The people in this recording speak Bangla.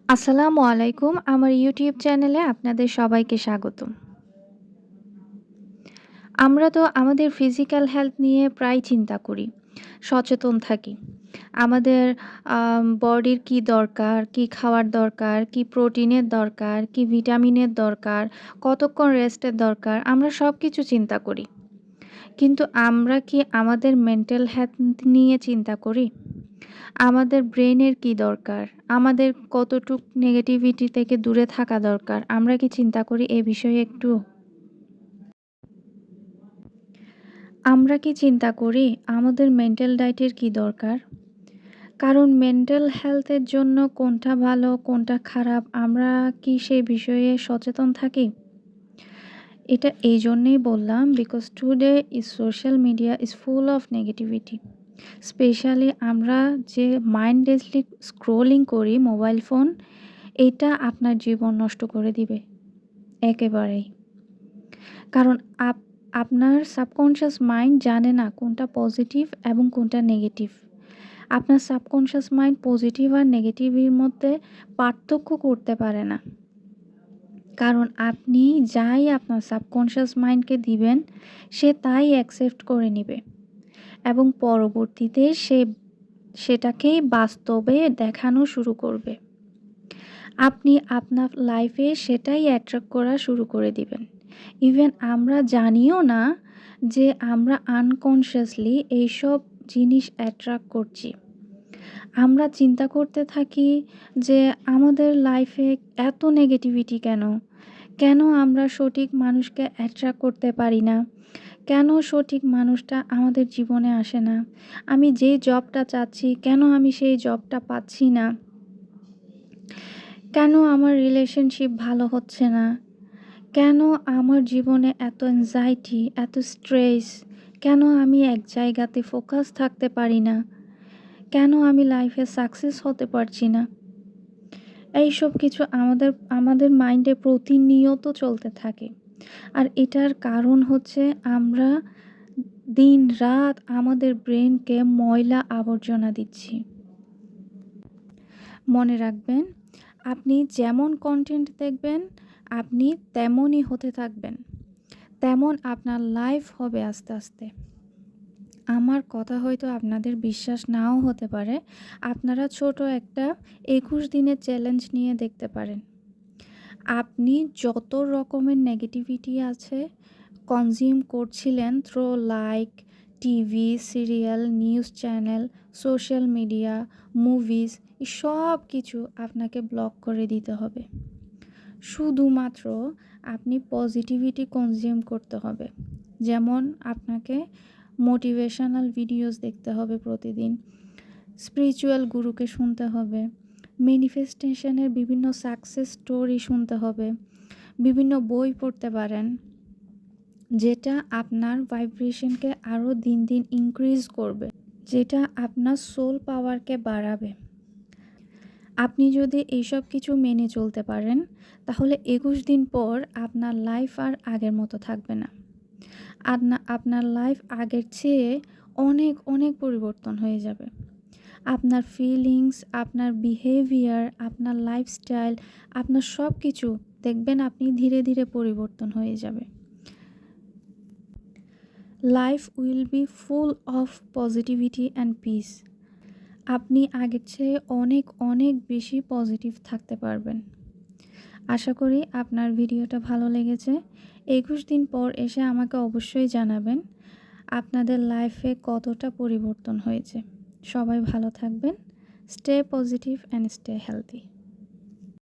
আসসালামু আলাইকুম। আমার ইউটিউব চ্যানেলে আপনাদের সবাইকে স্বাগতম। আমরা তো আমাদের ফিজিক্যাল হেলথ নিয়ে প্রায় চিন্তা করি, সচেতন থাকি। আমাদের বডির কি দরকার, কি খাওয়ার দরকার, কি প্রোটিনের দরকার, কি ভিটামিনের দরকার, কতক্ষণ রেস্টের দরকার, আমরা সবকিছু চিন্তা করি। কিন্তু আমরা কি আমাদের মেন্টাল হেলথ নিয়ে চিন্তা করি? আমাদের ব্রেনের কি দরকার? আমাদের কতটুক নেগেটিভিটি থেকে দূরে থাকা দরকার? আমরা কি চিন্তা করি এ বিষয়ে একটু? আমরা কি চিন্তা করি আমাদের মেন্টাল ডায়েটের কি দরকার? কারণ মেন্টাল হেলথের জন্য কোনটা ভালো, কোনটা খারাপ আমরা কি সে বিষয়ে সচেতন থাকি? এটা এইজন্যেই বললাম because today is social media is full of negativity. Specially আমরা যে মাইন্ডলেসলি স্ক্রলিং করি মোবাইল ফোন, এটা আপনার জীবন নষ্ট করে দিবে একেবারেই। কারণ আপনার সাবকনশিয়াস মাইন্ড জানে না কোনটা পজিটিভ এবং কোনটা নেগেটিভ। আপনার সাবকনশিয়াস মাইন্ড পজিটিভ আর নেগেটিভের মধ্যে পার্থক্য করতে পারে না। কারণ আপনি যাই আপনার সাবকনশিয়াস মাইন্ডকে দিবেন, সে তাই অ্যাকসেপ্ট করে নিবে এবং পরবর্তীতে সেটাকেই বাস্তবে দেখানো শুরু করবে। আপনি আপনার লাইফে সেটাই অ্যাট্রাক্ট করা শুরু করে দিবেন। ইভেন আমরা জানিও না যে আমরা আনকনশিয়াসলি এইসব জিনিস অ্যাট্রাক্ট করছি। আমরা চিন্তা করতে থাকি যে আমাদের লাইফে এত নেগেটিভিটি কেন? কেন আমরা সঠিক মানুষকে অ্যাট্রাক্ট করতে পারি না? কেন সঠিক মানুষটা আমাদের জীবনে আসে না? আমি যেই জবটা চাচ্ছি কেন আমি সেই জবটা পাচ্ছি না? কেন আমার রিলেশনশিপ ভালো হচ্ছে না? কেন আমার জীবনে এত অ্যাংজাইটি, এত স্ট্রেস? কেন আমি এক জায়গাতে ফোকাস থাকতে পারি না? কেন আমি লাইফে সাকসেস হতে পারছি না? এইসব কিছু আমাদের মাইন্ডে প্রতিনিয়ত চলতে থাকে। আর এটার কারণ হচ্ছে আমরা দিন-রাত আমাদের ব্রেনকে ময়লা আবর্জনা দিচ্ছি। মনে রাখবেন, আপনি যেমন কনটেন্ট দেখবেন, আপনি তেমনই হতে থাকবেন। তেমন আপনার লাইফ হবে আস্তে, আস্তে। আমার কথা হয়তো আপনাদের বিশ্বাস নাও হতে পারে। আপনারা ছোট একটা ২১ দিনের চ্যালেঞ্জ নিয়ে দেখতে পারেন। আপনি যত রকমের নেগেটিভিটি আছে কনজিউম করছিলেন through like, TV, serial, news channel, social media, movies, সব কিছু আপনাকে ব্লক করে দিতে হবে। শুধুমাত্র আপনি পজিটিভিটি কনজিউম করতে হবে। যেমন আপনাকে মোটিভেশনাল ভিডিওস দেখতে হবে প্রতিদিন, স্পিরিচুয়াল গুরুকে শুনতে হবে, ম্যানিফেস্টেশনের বিভিন্ন সাকসেস স্টোরি শুনতে হবে, বিভিন্ন বই পড়তে পারেন যেটা আপনার ভাইব্রেশনকে আরও দিন দিন ইনক্রিজ করবে, যেটা আপনার সোল পাওয়ারকে বাড়াবে। আপনি যদি এইসব কিছু মেনে চলতে পারেন তাহলে ২১ দিন পর আপনার লাইফ আর আগের মতো থাকবে না। আপনার লাইফ আগের চেয়ে অনেক অনেক পরিবর্তন হয়ে যাবে। আপনার ফিলিংস, আপনার বিহেভিয়ার, আপনার লাইফস্টাইল, আপনার সব কিছু দেখবেন আপনি ধীরে ধীরে পরিবর্তন হয়ে যাবে। Life will be full of positivity and piece. আপনি আগের চেয়ে অনেক অনেক বেশি পজিটিভ থাকতে পারবেন। আশা করি আপনার ভিডিওটা ভালো লেগেছে। ২১ দিন পর এসে আমাকে অবশ্যই জানাবেন আপনাদের লাইফে কতটা পরিবর্তন হয়েছে। সবাই ভালো থাকবেন। Stay positive and stay healthy.